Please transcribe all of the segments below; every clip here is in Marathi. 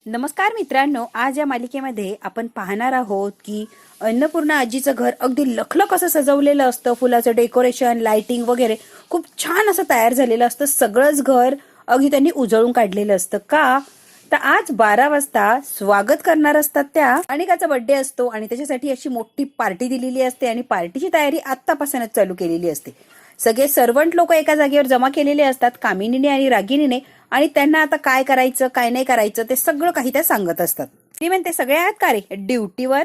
नमस्कार मित्रांनो, आज या मालिकेमध्ये आपण पाहणार आहोत की अन्नपूर्णा आजीचं घर अगदी लखलख असं सजवलेलं असतं. फुलाचं डेकोरेशन, लाइटिंग वगैरे खूप छान असं तयार झालेलं असतं. सगळंच घर अगदी त्यांनी उजळून काढलेलं असतं. का तर आज 12 वाजता स्वागत करणार असतात त्या. अनिकाचा बर्थडे असतो आणि त्याच्यासाठी अशी मोठी पार्टी दिलेली असते आणि पार्टीची तयारी आत्तापासूनच चालू केलेली असते. सगळे सर्वंट लोक एका जागेवर जमा केलेले असतात, कामिनीने आणि रागिनीने, आणि त्यांना आता काय करायचं काय नाही करायचं ते सगळं काही त्या सांगत असतात. ती म्हणते, सगळे आहेत का रे ड्युटीवर?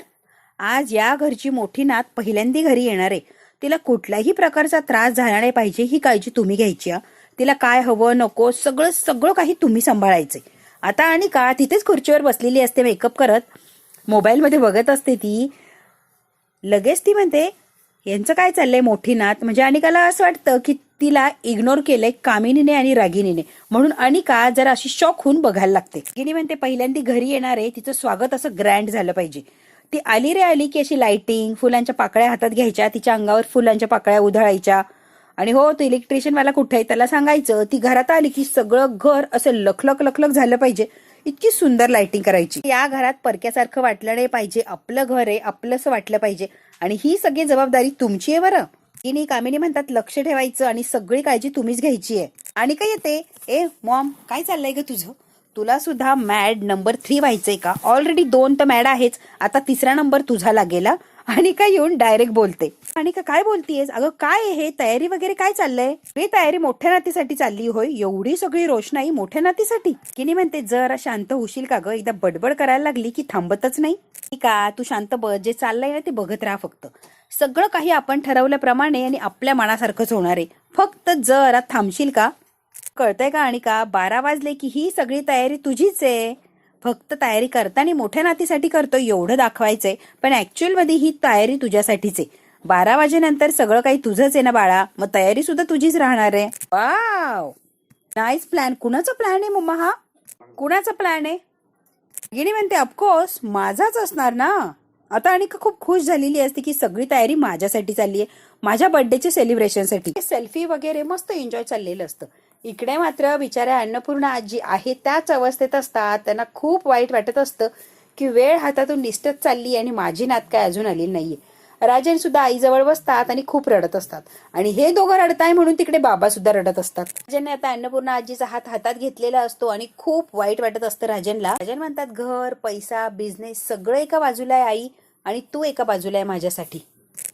आज या घरची मोठी नात पहिल्यांदा घरी येणार आहे. तिला कुठल्याही प्रकारचा त्रास झाला नाही पाहिजे ही काळजी तुम्ही घ्यायची. तिला काय हवं नको सगळं सगळं काही तुम्ही सांभाळायचंय. आता अनिका तिथेच खुर्चीवर बसलेली असते, मेकअप करत मोबाईलमध्ये बघत असते. ती लगेच ती म्हणते, यांचं काय चाललंय मोठी नात? म्हणजे अनिकाला असं वाटतं की तिला इग्नोर केलंय कामिनीने आणि रागिनीने, म्हणून अनिका जरा अशी शॉक होऊन बघायला लागते. रागिनी म्हणते, पहिल्यांदा घरी येणार आहे, तिचं स्वागत असं ग्रँड झालं पाहिजे. ती आली रे आली की अशी लाइटिंग, फुलांच्या पाकळ्या हातात घ्यायच्या, तिच्या अंगावर फुलांच्या पाकळ्या उधळायच्या. आणि हो, तो इलेक्ट्रिशियन वाला कुठे आहे त्याला सांगायचं. ती घरात आली की सगळं घर असं लखलख लखलख झालं पाहिजे, इतकी सुंदर लाइटिंग करायची. या घरात परक्यासारखं वाटलं नाही पाहिजे, आपलं घर आहे आपलंच वाटलं पाहिजे. आणि ही सगळी जबाबदारी तुमची आहे बरं. तिने कामिनी म्हणतात, लक्ष ठेवायचं आणि सगळी काळजी तुम्हीच घ्यायची आहे. आणि काय येते, ए मॉम काय चाललंय ग तुझं? तुला सुद्धा मॅड नंबर 3 व्हायचंय का? ऑलरेडी 2 तर मॅड आहेच, आता 3रा नंबर तुझा लागेल. आणि काय येऊन डायरेक्ट बोलते, आणि काय बोलतीयस? अगं काय हे तयारी वगैरे काय चाललंय? हे तयारी मोठ्या नातीसाठी चालली होय? एवढी सगळी रोषणाई मोठ्या नातीसाठी? किनी म्हणते, जरा शांत होशील का ग? एकदा बडबड करायला लागली की थांबतच नाही. का तू शांत बस, जे चाललंय ना ते बघत राहा. फक्त सगळं काही आपण ठरवल्याप्रमाणे आणि आपल्या मनासारखंच होणार आहे. फक्त जरा थांबशील का? कळतंय का? आणि का 12 वाजले की ही सगळी तयारी तुझीच आहे. फक्त तयारी करताना मोठ्या नातीसाठी करतोय एवढं दाखवायचंय, पण ऍक्च्युअल मध्ये ही तयारी तुझ्यासाठीच आहे. 12 वाजेनंतर सगळं काही तुझंच आहे ना बाळा, मग तयारी सुद्धा तुझीच राहणार आहे. Wow, nice plan. कुणाचा प्लॅन आहे मम्मा हा? कुणाचा प्लॅन आहे? गिनी म्हणते, ऑफकोर्स माझाच असणार ना. आता अनिका खूप खुश झालेली असते की सगळी तयारी माझ्यासाठी चालली आहे, माझ्या बर्थडेच्या सेलिब्रेशनसाठी. सेल्फी वगैरे मस्त एन्जॉय चाललेलं असतं. इकडे मात्र बिचाऱ्या अन्नपूर्णा आजी आहे त्याच अवस्थेत असतात. त्यांना खूप वाईट वाटत असतं की वेळ हातातून निसटत चालली आणि माझी नात काय अजून आली नाहीये. राजन सुद्धा आईजवळ बसतात आणि खूप रडत असतात. आणि हे दोघं रडताय म्हणून तिकडे बाबा सुद्धा रडत असतात. राजनने आता अन्नपूर्णा आजीचा हात हातात घेतलेला असतो आणि खूप वाईट वाटत असतं राजनला. राजन म्हणतात, घर, पैसा, बिझनेस सगळं एका बाजूला आहे आई, आणि तू एका बाजूला आहे माझ्यासाठी.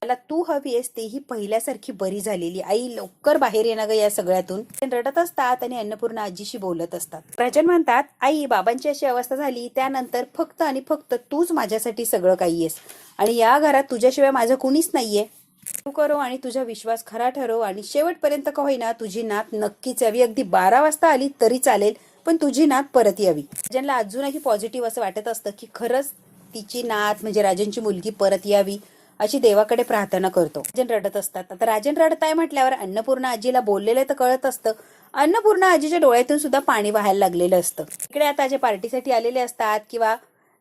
मला तू हवी आहेस तेही पहिल्यासारखी बरी झालेली आई, लवकर बाहेर येणं ग या सगळ्यातून. रडत असतात आणि अन्नपूर्णा आजीशी बोलत असतात. राजन म्हणतात, आई बाबांची अशी अवस्था झाली त्यानंतर फक्त आणि फक्त तूच माझ्यासाठी सगळं काही आहेस, आणि या घरात तुझ्याशिवाय माझं कुणीच नाहीये. तू करो आणि तुझा विश्वास खरा ठरव, आणि शेवटपर्यंत का होईना तुझी नात नक्कीच यावी. अगदी 12 वाजता आली तरी चालेल, पण तुझी नात परत यावी. राजनला अजूनही पॉझिटिव्ह असं वाटत असतं की खरंच तिची नात म्हणजे राजनची मुलगी परत यावी, अशी देवाकडे प्रार्थना करतो. राजन रडत असतात. आता राजन रडताय म्हटल्यावर अन्नपूर्णा आजीला बोललेलं तर कळत असतं. अन्नपूर्णा आजीच्या डोळ्यातून सुद्धा पाणी वाहायला लागलेलं असतं. इकडे आता जे पार्टीसाठी आलेले असतात किंवा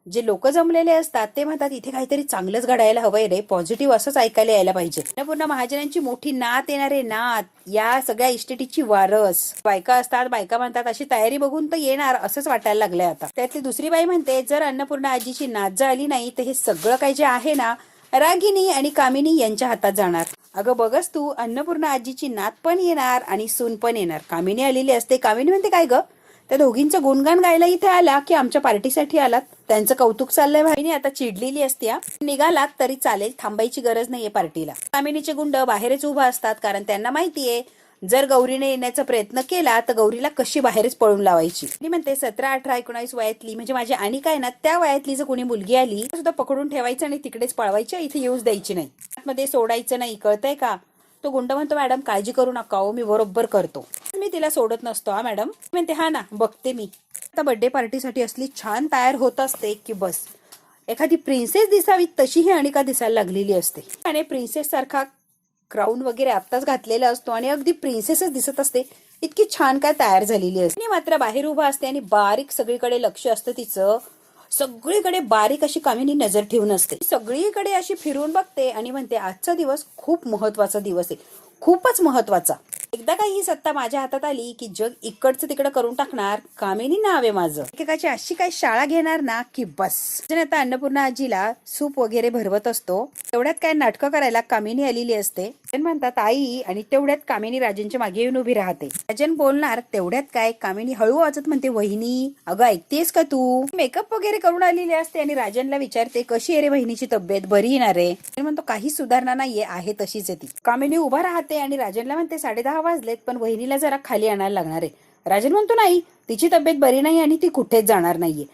जे लोक जमलेले असतात ते म्हणतात, इथे काहीतरी चांगलंच घडायला हवंय रे, पॉझिटिव्ह असंच ऐकायला यायला पाहिजे. अन्नपूर्णा महाजनांची मोठी नात येणार आहे, नात, या सगळ्या इस्टेटीची वारस. बायका असतात, बायका म्हणतात अशी तयारी बघून तर येणार असंच वाटायला लागलंय आता. त्यातली दुसरी बाई म्हणते, जर अन्नपूर्णा आजीची नात झाली नाही तर हे सगळं काही जे आहे ना रागिनी आणि कामिनी यांच्या हातात जाणार. अगं बघस तू, अन्नपूर्णा आजीची नात पण येणार आणि सून पण येणार. कामिनी आलेली असते. कामिनी म्हणते, काय ग, त्या दोघींचं गुणगान गायला इथे आला की आमच्या पार्टीसाठी आलात? त्यांचं कौतुक चाललंय. भाईने आता चिडलेली असते. निघालात तरी चालेल, थांबायची गरज नाहीये पार्टीला. कामिनीचे गुंड बाहेरच उभा असतात, कारण त्यांना माहितीये जर गौरीने येण्याचा प्रयत्न केला तर गौरीला कशी बाहेरच पळून लावायची. मी म्हणते 17, 18, 19 वयातली म्हणजे माझी अनिका आहे ना, त्या वयातली जर कोणी मुलगी आली सुद्धा पकडून ठेवायचं आणि तिकडेच पळवायची, इथे येऊच द्यायची नाही, मध्ये सोडायचं नाही. कळतंय का? तो गुंड म्हणतो, मॅडम काळजी करू नका हो, मी बरोबर करतो, मी तिला सोडत नसतो. हा मॅडम. म्हणते, हा ना बघते मी. आता बर्थडे पार्टीसाठी असली छान तयार होत असते की बस, एखादी प्रिन्सेस दिसावी तशी ही अनिका दिसायला लागलेली असते. आणि प्रिन्सेस सारखा क्राऊन वगैरे आत्ताच घातलेला असतो आणि अगदी प्रिन्सेसच दिसत असते, इतकी छान काय तयार झालेली असते. मात्र बाहेर उभा असते आणि बारीक सगळीकडे लक्ष असतं तिचं. सगळीकडे बारीक अशी कामिनी नजर ठेवून असते. सगळीकडे अशी फिरून बघते आणि म्हणते, आजचा दिवस खूप महत्वाचा दिवस आहे, खूपच महत्वाचा. एकदा काही ही सत्ता माझ्या हातात आली की जग इकडचं तिकडं करून टाकणार. कामिनी नाव आहे माझं. एकेकाची अशी काही शाळा घेणार ना की बस. आता अन्नपूर्णा आजीला सूप वगैरे भरवत असतो. तेवढ्यात काय नाटकं करायला कामिनी आलेली असते. राजन म्हणतात आई, आणि तेवढ्यात कामिनी राजनच्या मागे येऊन उभी राहते. राजन बोलणार तेवढ्यात काय कामिनी हळू वाजत म्हणते, वहिनी अगं ऐकतेस का तू? मेकअप वगैरे करून आलेली असते आणि राजनला विचारते कशी आहे रे वहिनीची तब्येत, बरी येणार आहे? म्हणतो काही सुधारणा नाहीये, आहे तशीच आहे ती. कामिनी उभा राहते आणि राजनला म्हणते 10:30 वाजलेत, पण वहिनीला जरा खाली आणायला लागणार आहे. राजन म्हणतो नाही, तिची तब्येत बरी नाही आणि ती कुठेच जाणार नाहीये.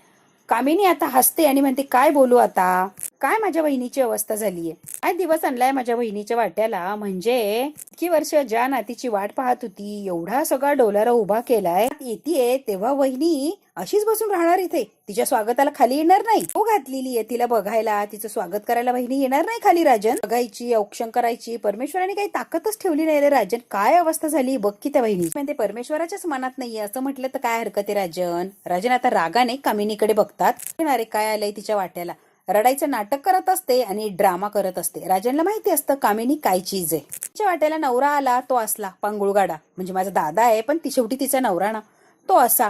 कामिनी आता हसते आणि म्हणते काय बोलू आता, काय माझ्या बहिणीची अवस्था झालीये. काय दिवस आणलाय माझ्या बहिणीच्या वाट्याला. म्हणजे इतकी वर्ष ज्या नातीची वाट पाहत होती, एवढा सगळा डोलारा उभा केलाय, येतीये तेव्हा वहिनी अशीच बसून राहणार इथे. तिच्या स्वागताला खाली येणार नाही. तो घातलेली आहे तिला बघायला, तिचं स्वागत करायला बहिणी येणार नाही खाली. राजन बघायची, औक्षण करायची. परमेश्वराने काही ताकदच ठेवली नाही रे राजन. काय अवस्था झाली बघ की त्या बहिणी. म्हणते परमेश्वराच्याच मनात नाहीये असं म्हटलं तर काय हरकत आहे राजन. राजन आता रागाने कामिनीकडे बघतात. अरे काय आलंय तिच्या वाट्याला. रडायचं नाटक करत असते आणि ड्रामा करत असते. राजनला माहिती असतं कामिनी काय चीज आहे. तिच्या वाट्याला नवरा आला तो असला पांगुळगाडा, म्हणजे माझा दादा आहे पण ती शेवटी तिचा नवरा ना, तो असा.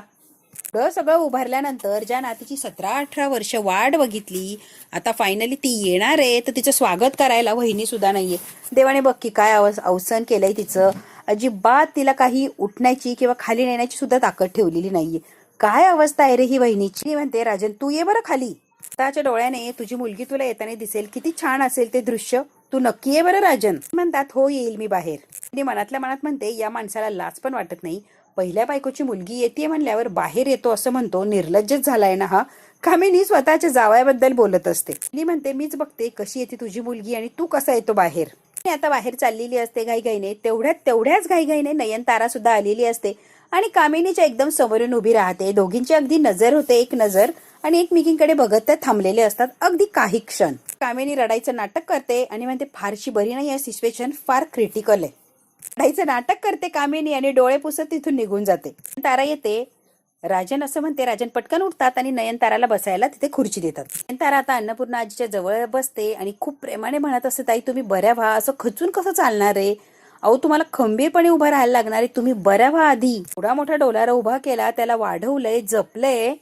सगळं उभारल्यानंतर ज्या नातीची 17-18 वर्ष वाट बघितली, आता फायनली ती येणार आहे, तर तिचं स्वागत करायला वहिनी सुद्धा नाहीये. देवाने बघ की काय अवसान केलंय तिचं. अजिबात तिला काही उठण्याची किंवा खाली नेण्याची सुद्धा ताकद ठेवलेली नाहीये. काय अवस्था आहे रे ही वहिनीची. म्हणते राजन तू ये बरं खाली. त्याच्या डोळ्याने तुझी मुलगी तुला येताना दिसेल, किती छान असेल ते दृश्य. तू नक्की ये बरं राजन. म्हणतात हो येईल मी बाहेर. आणि मनातल्या मनात म्हणते या माणसाला लाज पण वाटत नाही. पहिल्या बायकोची मुलगी येते म्हणल्यावर बाहेर येतो असं म्हणतो. निर्लज्जच झालाय ना हा. कामिनी स्वतःच्या जावयाबद्दल बोलत असते. मी म्हणते मीच बघते कशी येते तुझी मुलगी आणि तू कसा येतो बाहेर. आता बाहेर चाललेली असते घाईघाईने. तेवढ्याच घाईघाईने नयनतारा सुद्धा आलेली असते आणि कामिनीच्या एकदम समोरून उभी राहते. दोघींची अगदी नजर होते, एक नजर, आणि एकमेकींकडे बघत थांबलेले असतात अगदी काही क्षण. कामिनी रडायचं नाटक करते आणि म्हणते फारशी बरी नाही आहे, सिच्युएशन फार क्रिटिकल आहे. रडायचं नाटक करते कामिनी आणि डोळे पुसत तिथून निघून जाते. तारा येते. राजन असं म्हणते. राजन पटकन उठतात आणि नयनताराला बसायला तिथे खुर्ची देतात. नयनतारा आता अन्नपूर्णा आजीच्या जवळ बसते आणि खूप प्रेमाने म्हणत असते, ताई तुम्ही बऱ्या व्हा. असं खचून कसं चालणार आहे? अहो तुम्हाला खंबीरपणे उभं राहायला लागणार आहे. तुम्ही बऱ्या व्हा आधी. एवढा मोठा डोलारा उभा केला, त्याला वाढवलंय, जपलंय.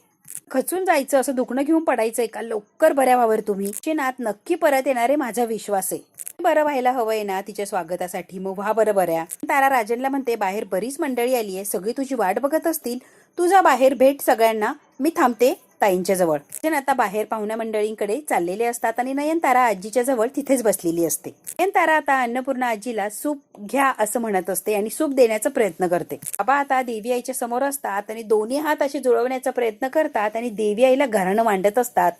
खचून जायचं, असं दुखणं घेऊन पडायचंय का? लवकर बऱ्या व्हावर तुम्ही. नात नक्की परत येणारे माझा विश्वास आहे. बरं व्हायला हवंय ना तिच्या स्वागतासाठी, मग व्हा बरं बऱ्या. तारा राजनला म्हणते बाहेर बरीच मंडळी आली आहे, सगळी तुझी वाट बघत असतील, तुझा बाहेर भेट सगळ्यांना, मी थांबते ताईंच्या जवळ. आता बाहेर पाहुण्या मंडळींकडे चाललेले असतात आणि नयनतारा आजीच्या जवळ तिथेच बसलेली असते. नयनतारा आता अन्नपूर्णा आजीला सूप घ्या असं म्हणत असते आणि सूप देण्याचा प्रयत्न करते. बाबा आता देवी आईच्या समोर असतात आणि दोन्ही हात असे जुळवण्याचा प्रयत्न करतात आणि देवी आईला घराणं मांडत असतात.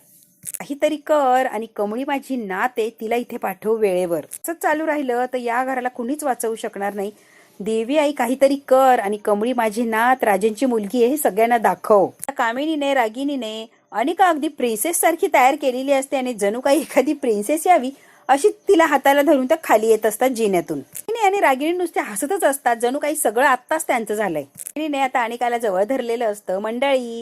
काहीतरी कर आणि कमळी माझी नात आहे, तिला इथे पाठव वेळेवर. असंच चालू राहिलं तर या घराला कुणीच वाचवू शकणार नाही. देवी आई काहीतरी कर आणि कमळी माझी नात राजनची मुलगी आहे हे सगळ्यांना दाखव. कामिनीने रागिनीने अनिका अगदी प्रिन्सेस सारखी तयार केलेली असते आणि जणू काही एखादी प्रिन्सेस यावी अशी तिला हाताला धरून त्या खाली येत असतात जिन्यातून. आणि रागिणी नुसते हसतच असतात, जणू काही सगळं आत्ताच त्यांचं झालंय. रागिणीने आता अनिकाला जवळ धरलेलं असतं. मंडळी,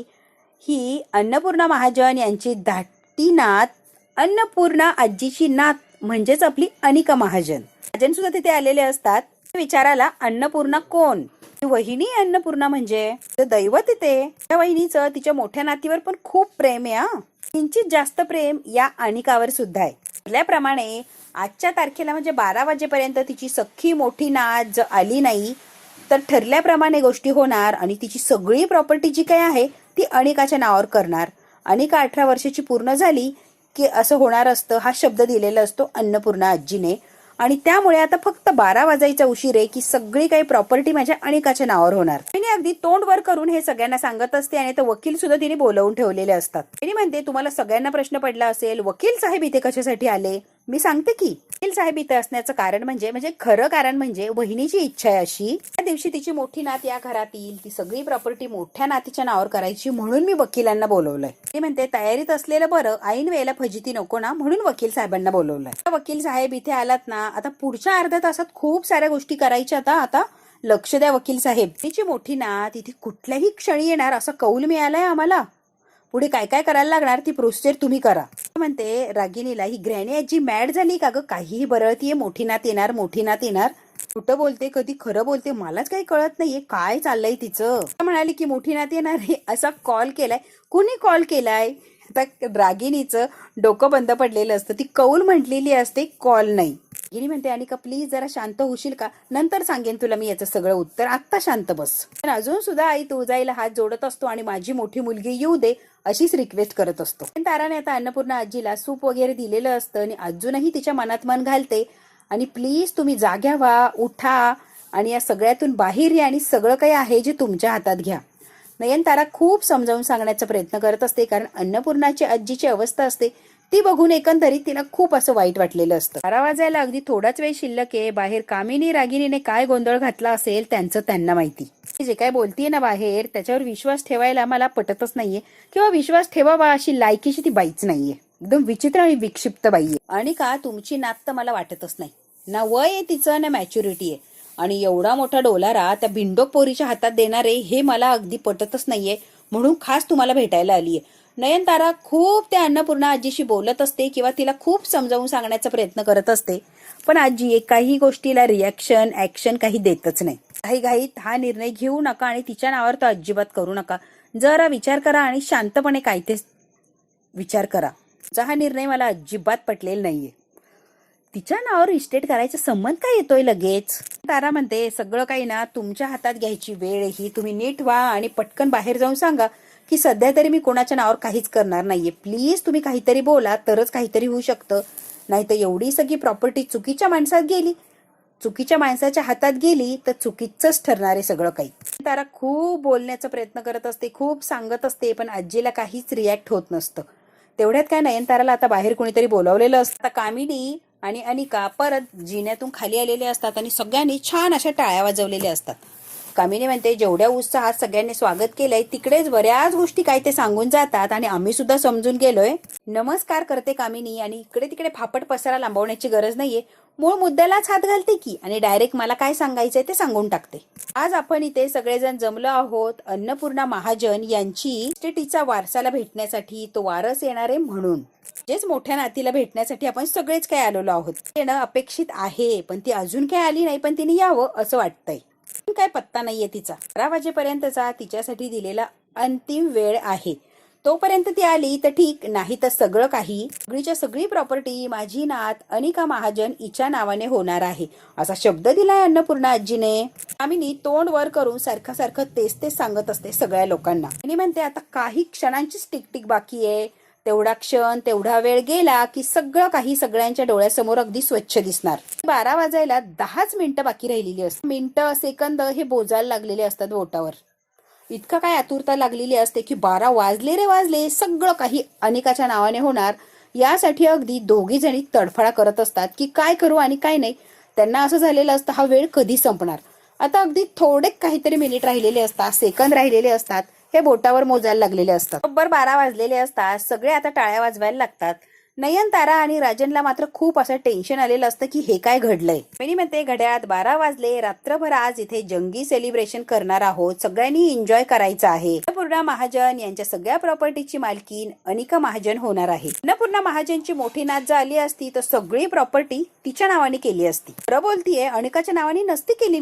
ही अन्नपूर्णा महाजन यांची धाकटी नात अन्नपूर्णा आजीची नात म्हणजेच आपली अनिका महाजन. महाजन सुद्धा तिथे आलेले असतात. विचाराला अन्नपूर्णा कोण? वहिनी अन्नपूर्णा म्हणजे दैवत तिथे. त्या वहिनीचं तिच्या मोठ्या नातीवर पण खूप प्रेम आहे. किंचित जास्त प्रेम या अनिकावर सुद्धा आहे. ठरल्याप्रमाणे आजच्या तारखेला म्हणजे 12 वाजेपर्यंत तिची सख्खी मोठी नात जर आली नाही तर ठरल्याप्रमाणे गोष्टी होणार आणि तिची सगळी प्रॉपर्टी जी काही आहे ती अनिकाच्या नावावर करणार. अनिका 18 वर्षाची पूर्ण झाली की असं होणार असतं. हा शब्द दिलेला असतो अन्नपूर्णा आजीने आणि त्यामुळे आता फक्त 12 वाजायचा उशीर आहे की सगळी काही प्रॉपर्टी माझ्या अनिकाच्या नावावर होणार. तिने अगदी तोंड वर करून हे सगळ्यांना सांगत असते आणि तो वकील सुद्धा तिने बोलवून ठेवलेले असतात. तिने म्हणते तुम्हाला सगळ्यांना प्रश्न पडला असेल वकील साहेब इथे कशासाठी आले. मी सांगते की वकील साहेब इथे असण्याचं कारण म्हणजे खरं कारण म्हणजे वहिनीची इच्छा आहे अशी. त्या दिवशी तिची मोठी नात या घरात येईल, ती सगळी प्रॉपर्टी मोठ्या नातीच्या नावावर करायची म्हणून मी वकिलांना बोलवलंय. ती म्हणते तयारीत असलेलं बरं, ऐन वेळेला फजिती नको ना, म्हणून वकील साहेबांना बोलवलंय. वकील साहेब इथे आलात ना, आता पुढच्या अर्ध्या तासात खूप साऱ्या गोष्टी करायच्या. आता लक्ष द्या वकील साहेब. तिची मोठी नात इथे कुठल्याही क्षणी येणार असा कौल मिळालाय आम्हाला. पुढे काय काय करायला लागणार ती प्रोसिजर तुम्ही करा. म्हणते रागिनीला ही ग्रॅनी आजी मॅड झाली का ग, काहीही बरळतीये, मोठी नात येणार. कुठं बोलते, कधी खरं बोलते, मलाच काही कळत नाहीये काय चाललंय तिचं. म्हणाली की मोठी नाती येणार आहे, असा कॉल केलाय. कुणी कॉल केलाय? आता रागिणीचं डोकं बंद पडलेलं असतं. ती कौल म्हटलेली असते, कॉल नाही. रागिणी म्हणते अनिका प्लीज जरा शांत होशील का, नंतर सांगेन तुला मी याचं सगळं उत्तर, आत्ता शांत बस. पण अजून सुद्धा आई तुळजाईला हात जोडत असतो आणि माझी मोठी मुलगी येऊ दे अशीच रिक्वेस्ट करत असतो. ताराने आता अन्नपूर्णा आजीला सूप वगैरे दिलेलं असतं आणि अजूनही तिच्या मनात मन घालते आणि प्लीज तुम्ही जाग्या व्हा, उठा आणि या सगळ्यातून बाहेर या आणि सगळं काही आहे जे तुमच्या हातात घ्या. नयनतारा खूप समजावून सांगण्याचा प्रयत्न करत असते, कारण अन्नपूर्णाची आजीची अवस्था असते ती बघून एकंदरीत तिला खूप असं वाईट वाटलेलं असतं. 12 वाजायला अगदी थोडाच वेळ शिल्लक आहे. बाहेर कामिनी रागिणीने काय गोंधळ घातला असेल त्यांचं त्यांना माहिती. जे काय बोलतीये ना बाहेर, त्याच्यावर विश्वास ठेवायला मला पटतच नाहीये, किंवा विश्वास ठेवावा अशी लायकीची ती बाईच नाहीये. एकदम विचित्र आणि विक्षिप्त बाई आहे. आणि का तुमची नात तर मला वाटतच नाही. ना वय आहे तिचं, ना मॅच्युरिटी आहे. आणि एवढा मोठा डोलारा त्या बिंडोक पोरीच्या हातात देणारे हे मला अगदी पटतच नाहीये, म्हणून खास तुम्हाला भेटायला आलीये. नयनतारा खूप त्या अन्नपूर्णा आजीशी बोलत असते किंवा तिला खूप समजावून सांगण्याचा प्रयत्न करत असते, पण आजी काही गोष्टीला रिॲक्शन ऍक्शन काही देतच नाही. काही घाईत हा निर्णय घेऊ नका आणि तिच्या नावावर तो अजिबात करू नका. जरा विचार करा आणि शांतपणे काय ते विचार करा. हा निर्णय मला अजिबात पटलेला नाहीये. तिच्या नावावर इस्टेट करायचा संबंध काय येतोय लगेच. तारा म्हणते सगळं काही ना तुमच्या हातात घ्यायची वेळ ही, तुम्ही नीट व्हा आणि पटकन बाहेर जाऊन सांगा की सध्या तरी मी कोणाच्या नावावर काहीच करणार नाहीये. प्लीज तुम्ही काहीतरी बोला तरच काहीतरी होऊ शकतं, नाही तर एवढी सगळी प्रॉपर्टी चुकीच्या माणसात गेली, चुकीच्या माणसाच्या हातात गेली तर चुकीचंच ठरणार आहे सगळं काही. तारा खूप बोलण्याचा प्रयत्न करत असते, खूप सांगत असते, पण आजीला काहीच रिॲक्ट होत नसतं. तेवढ्यात काय नयनताराला आता बाहेर कोणीतरी बोलावलेलं असतं. कामिनी आणि अनिका परत जिन्यातून खाली आलेले असतात आणि सगळ्यांनी छान अशा टाळ्या वाजवलेल्या असतात. कामिनी म्हणते जेवढ्या उत्साहात सगळ्यांनी स्वागत केलंय तिकडेच बऱ्याच गोष्टी काय ते सांगून जातात आणि आम्ही सुद्धा समजून गेलोय. नमस्कार करते कामिनी आणि इकडे तिकडे फापट पसारा लांबवण्याची गरज नाहीये, मूळ मुद्द्यालाच हात घालते की आणि डायरेक्ट मला काय सांगायचंय ते सांगून टाकते. आज आपण इथे सगळेजण जमलो आहोत अन्नपूर्णा महाजन यांची इस्टेटीचा वारसाला भेटण्यासाठी, तो वारस येणार आहे म्हणून. जेच मोठ्या नातीला भेटण्यासाठी आपण सगळेच काय आलेलो आहोत. येणं अपेक्षित आहे, पण ती अजून काय आली नाही, पण तिने यावं असं वाटतंय. काय पत्ता नाहीये तिचा. 12 वाजेपर्यंतचा तिच्यासाठी दिलेला अंतिम वेळ आहे. तोपर्यंत ती आली तर ठीक, नाही तर सगळं काही, सगळीच्या सगळी प्रॉपर्टी माझी नात अनिका महाजन हिच्या नावाने होणार आहे असा शब्द दिलाय अन्नपूर्णा आजीने. कामिनी तोंड वर करून सारखं सारखं तेच तेच सांगत असते सगळ्या लोकांना. आणि म्हणते आता काही क्षणांचीच टिकटिक बाकी आहे, तेवढा क्षण तेवढा वेळ गेला की सगळं काही सगळ्यांच्या डोळ्यासमोर अगदी स्वच्छ दिसणार. 12 वाजायला 10च मिनिटं बाकी राहिलेली असतात. मिनिटं सेकंद हे बोजायला लागलेले असतात बोटावर. इतकं काय आतुरता लागलेली असते की 12 वाजले रे वाजले, सगळं काही अनिकाच्या नावाने होणार यासाठी अगदी दोघी जणी तडफडा करत असतात की काय करू आणि काय नाही. त्यांना असं झालेलं असतं हा वेळ कधी संपणार. आता अगदी थोडे काहीतरी मिनिट राहिलेले असतात, सेकंद राहिलेले असतात, हे बोटावर मोजायला लागलेले असतात. बरोबर 12 वाजलेले असतात, सगळे आता टाळ्या वाजवायला लागतात. नयनतारा आणि राजनला मात्र खूप असं टेन्शन आलेलं असतं की हे काय घडलंय. मी म्हणते घड्यात 12 वाजले, रात्रभर आज इथे जंगी सेलिब्रेशन करणार आहोत, सगळ्यांनी एन्जॉय करायचं आहे. अन्नपूर्णा महाजन यांच्या सगळ्या प्रॉपर्टीची मालकीन अनिका महाजन होणार आहे. अन्नपूर्णा महाजनची मोठी नात जर आली असती तर सगळी प्रॉपर्टी तिच्या नावाने केली असती. खरं बोलतीये, अनिकाच्या नावाने नसती केली.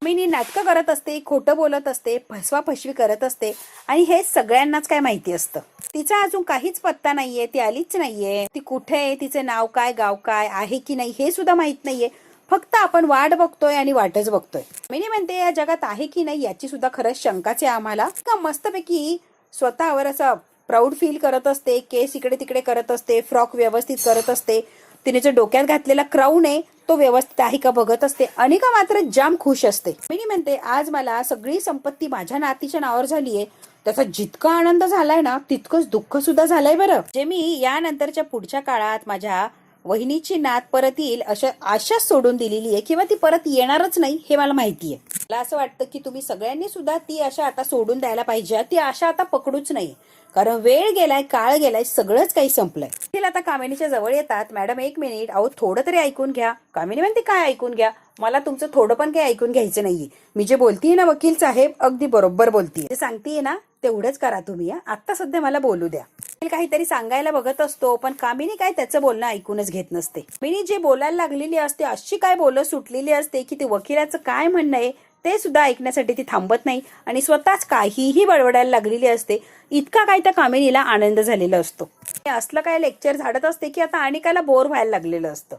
मी नाटकं करत असते, खोटं बोलत असते, फसवा फसवी करत असते आणि हे सगळ्यांनाच काय माहिती असतं. तिचा अजून काहीच पत्ता नाहीये, ती आलीच नाहीये, ती कुठे आहे, तिचं नाव काय, गाव काय आहे की नाही हे सुद्धा माहित नाहीये. फक्त आपण वाट बघतोय आणि वाटच बघतोय. मी म्हणते या जगात आहे की नाही याची सुद्धा खरंच शंकाच आहे आम्हाला. का मस्तपैकी स्वतःवर असं प्राऊड फील करत असते, केस इकडे तिकडे करत असते, फ्रॉक व्यवस्थित करत असते, तिने जो डोक्यात घातलेला क्राऊन आहे तो व्यवस्थित आहे का बघत असते. अनिका मात्र जाम खुश असते. मी म्हणते आज मला सगळी संपत्ती माझ्या नातीच्या नावावर झालीये, त्याचा जितका आनंद झालाय ना तितकंच दुःख सुद्धा झालंय बरं. जे मी यानंतरच्या पुढच्या काळात माझ्या वहिनीची नात परत येईल अशा आशा सोडून दिलेली आहे किंवा ती परत येणारच नाही हे मला माहितीये. मला असं वाटतं की तुम्ही सगळ्यांनी सुद्धा ती आशा आता सोडून द्यायला पाहिजे. ती आशा आता पकडूच नाही, कारण वेळ गेलाय, काळ गेलाय, सगळंच काही संपलंय. तिला आता कामिनीच्या जवळ येतात. मॅडम 1 मिनिट, अहो थोडं तरी ऐकून घ्या. कामिनी म्हणते काय ऐकून घ्या, मला तुमचं थोडं पण काही ऐकून घ्यायचं नाहीये. मी जे बोलतीये ना वकील साहेब अगदी बरोबर बोलतीये. ते सांगतीये ना तेवढंच करा तुम्ही. आता सध्या मला बोलू द्या. काहीतरी सांगायला बघत असतो, पण कामिनी काय त्याचं बोलणं ऐकूनच घेत नसते. कामिनी जे बोलायला लागलेली असते अशी काय बोलत सुटलेली असते की ते वकिलाचं काय म्हणणं आहे ते सुद्धा ऐकण्यासाठी ती थांबत नाही आणि स्वतःच काहीही बडबडायला लागलेली असते. इतका काय त्या कामिनीला आनंद झालेला असतो. असलं काय लेक्चर झाडत असते की आता अनिकाला बोर व्हायला लागलेलं असतं.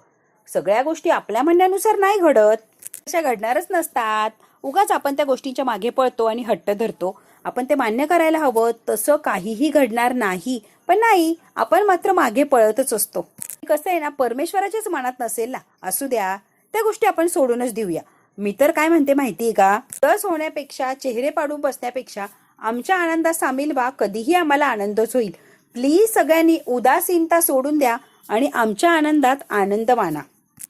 सगळ्या गोष्टी आपल्या म्हणण्यानुसार नाही घडत, अशा घडणारच नसतात. उगाच आपण त्या गोष्टींच्या मागे पळतो आणि हट्ट धरतो. आपण ते मान्य करायला हवं, तसं काहीही घडणार नाही. पण नाही, आपण मात्र मागे पळतच असतो. कसं आहे ना, परमेश्वराच्याच मनात नसेल ना, असू द्या, त्या गोष्टी आपण सोडूनच देऊया. मी तर काय म्हणते माहितीये का, रस होण्यापेक्षा चेहरे पाडून बसण्यापेक्षा आमच्या आनंदात सामील व्हा. कधीही आम्हाला आनंदच होईल. प्लीज सगळ्यांनी उदासीनता सोडून द्या आणि आमच्या आनंदात आनंद माना.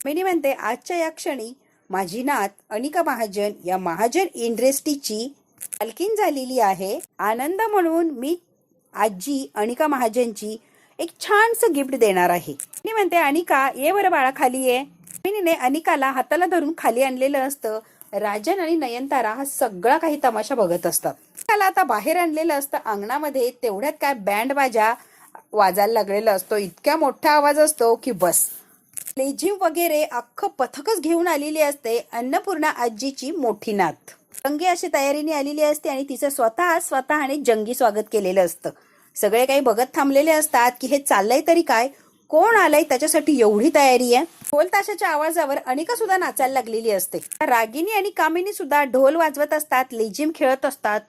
मी म्हणते आजच्या या क्षणी माझी नात अनिका महाजन या महाजन इंडस्ट्रीची मालकीण झालेली आहे. आनंद म्हणून मी आजी अनिका महाजनची एक छानसं गिफ्ट देणार आहे. मी म्हणते अनिका ये बरं बाळा, खाली ये. मिनीने अनिकाला हाताला धरून खाली आणलेलं असतं. राजन आणि नयनतारा हा सगळा काही तमाशा बघत असतात. त्याला आता बाहेर आणलेलं असतं अंगणामध्ये. तेवढ्यात काय बँड बाजा वाजायला लागलेला असतो. इतक्या मोठा आवाज असतो की बस. लेझिम वगैरे अख्खं पथकच घेऊन आलेली असते. अन्नपूर्णा आजीची मोठी नात जंगी अशी तयारीने आलेली असते आणि तिचं स्वतःने जंगी स्वागत केलेलं असतं. सगळे काही बघत थांबलेले असतात की हे चाललंय तरी काय, कोण आलंय त्याच्यासाठी एवढी तयारी आहे. ढोल ताशाच्या आवाजावर अनिका सुद्धा नाचायला लागलेली असते. रागिनी आणि कामिनी सुद्धा ढोल वाजवत असतात, लेझिम खेळत असतात.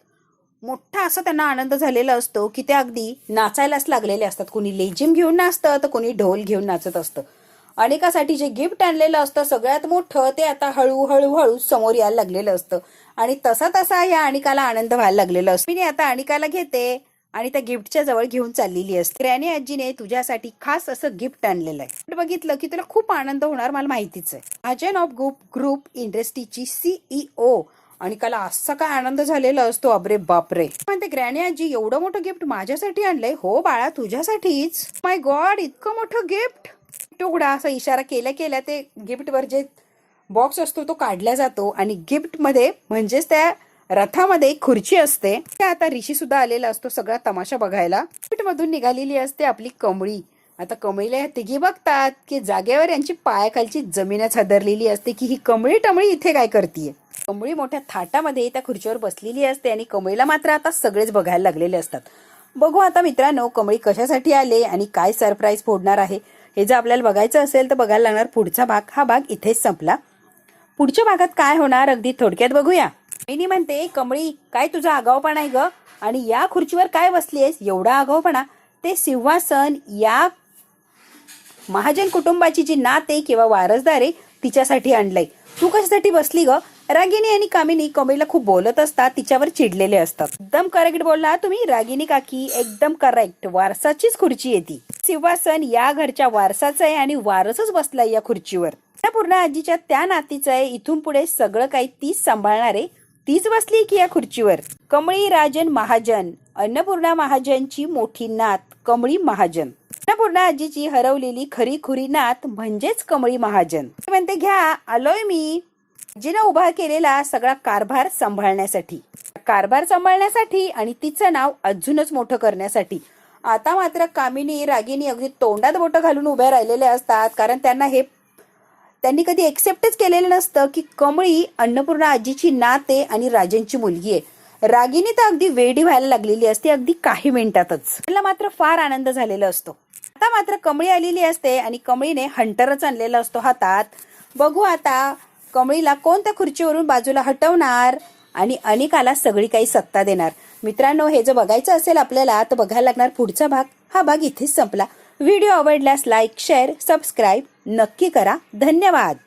मोठा असा त्यांना आनंद झालेला असतो की ते अगदी नाचायलाच लागलेले असतात. कोणी लेझिम घेऊन नाचतं तर कोणी ढोल घेऊन नाचत असतं. अनिकासाठी जे गिफ्ट आणलेलं असतं सगळ्यात मोठं, ते आता हळूहळू समोर यायला लागलेलं असतं आणि तसा या अनिकाला आनंद व्हायला लागलेला असतो. मी आता अनिकाला घेते आणि त्या गिफ्टच्या जवळ घेऊन चाललेली असते. ग्रॅनी आजीने तुझ्यासाठी खास असं गिफ्ट आणलेलं आहे. बघितलं की तुला खूप आनंद होणार, मला माहितीच आहे. महाजन ऑफ ग्रुप इंडस्ट्रीची सीईओ अनिकाला असा काय आनंद झालेला असतो, अबरे बापरे. म्हणते ग्रॅनी आजी एवढं मोठं गिफ्ट माझ्यासाठी आणलंय? हो बाळा, तुझ्यासाठीच. माय गॉड, इतकं मोठं गिफ्ट. तुकडा असा इशारा केल्या ते गिफ्ट वर जे बॉक्स असतो तो काढला जातो आणि गिफ्ट मध्ये म्हणजेच त्या रथामध्ये एक खुर्ची असते. आता ऋषी सुद्धा आलेला असतो सगळा तमाशा बघायला. गिफ्ट मधून निघालेली असते आपली कमळी. आता कमळीला या तिघी बघतात की जागेवर यांची पायाखालची जमीनच हादरलेली असते की ही कमळी टमळी इथे काय करतीये. कमळी मोठ्या थाटामध्ये त्या खुर्चीवर बसलेली असते आणि कमळीला मात्र आता सगळेच बघायला लागलेले असतात. बघू आता मित्रांनो, कमळी कशासाठी आले आणि काय सरप्राईज फोडणार आहे हे जर आपल्याला बघायचं असेल तर बघायला लागणार पुढचा भाग. हा भाग इथेच संपला. पुढच्या भागात काय होणार अगदी थोडक्यात बघूया. मी म्हणते कमळी, काय तुझा आगाऊपणा आहे ग, आणि या खुर्चीवर काय बसलीयस एवढा आगाऊपणा? ते सिंहासन या महाजन कुटुंबाची जी नात आहे किंवा वारसदार आहे तिच्यासाठी आणलंय. तू कशासाठी बसली ग? रागिनी आणि कामिनी कमळीला खूप बोलत असतात, तिच्यावर चिडलेले असतात. एकदम करेक्ट बोलला तुम्ही रागिनी काकी, एकदम करेक्ट. वारसाचीच खुर्ची आहे ती. सिंहासन या घरच्या वारसाचं आहे आणि वारसच बसलाय या खुर्चीवर. पूर्ण आजीच्या त्या नातीचं आहे. इथून पुढे सगळं काही तीच सांभाळणार आहे. तीच बसली की या खुर्चीवर. कमळी राजन महाजन, अन्नपूर्णा महाजनची मोठी नात कमळी महाजन. अन्नपूर्णा आजीची हरवलेली खरी खुरी नात म्हणजेच कमळी महाजन. म्हणते घ्या, आलोय मी जिने उभा केलेला सगळा कारभार सांभाळण्यासाठी आणि तिचं नाव अजूनच मोठं करण्यासाठी. आता मात्र कामिनी रागिनी अगदी तोंडात बोटं घालून उभ्या राहिलेल्या असतात, कारण त्यांनी कधी एक्सेप्टच केलेलं नसतं की कमळी अन्नपूर्णा आजीची नात आहे आणि राजनची मुलगी आहे. रागिनी तर अगदी वेडी व्हायला लागलेली असते अगदी काही मिनिटातच. त्याला मात्र फार आनंद झालेला असतो. आता मात्र कमळी आलेली असते आणि कमळीने हंटरच आणलेला असतो हातात. बघू आता कमळीला कोणत्या खुर्चीवरून बाजूला हटवणार आणि अनिकाला सगळी काही सत्ता देणार. मित्रांनो, हे जर बघायचं असेल आपल्याला तर बघायला लागणार पुढचा भाग. हा भाग इथेच संपला. व्हिडिओ आवडल्यास लाईक, शेअर, सबस्क्राईब नक्की करा. धन्यवाद.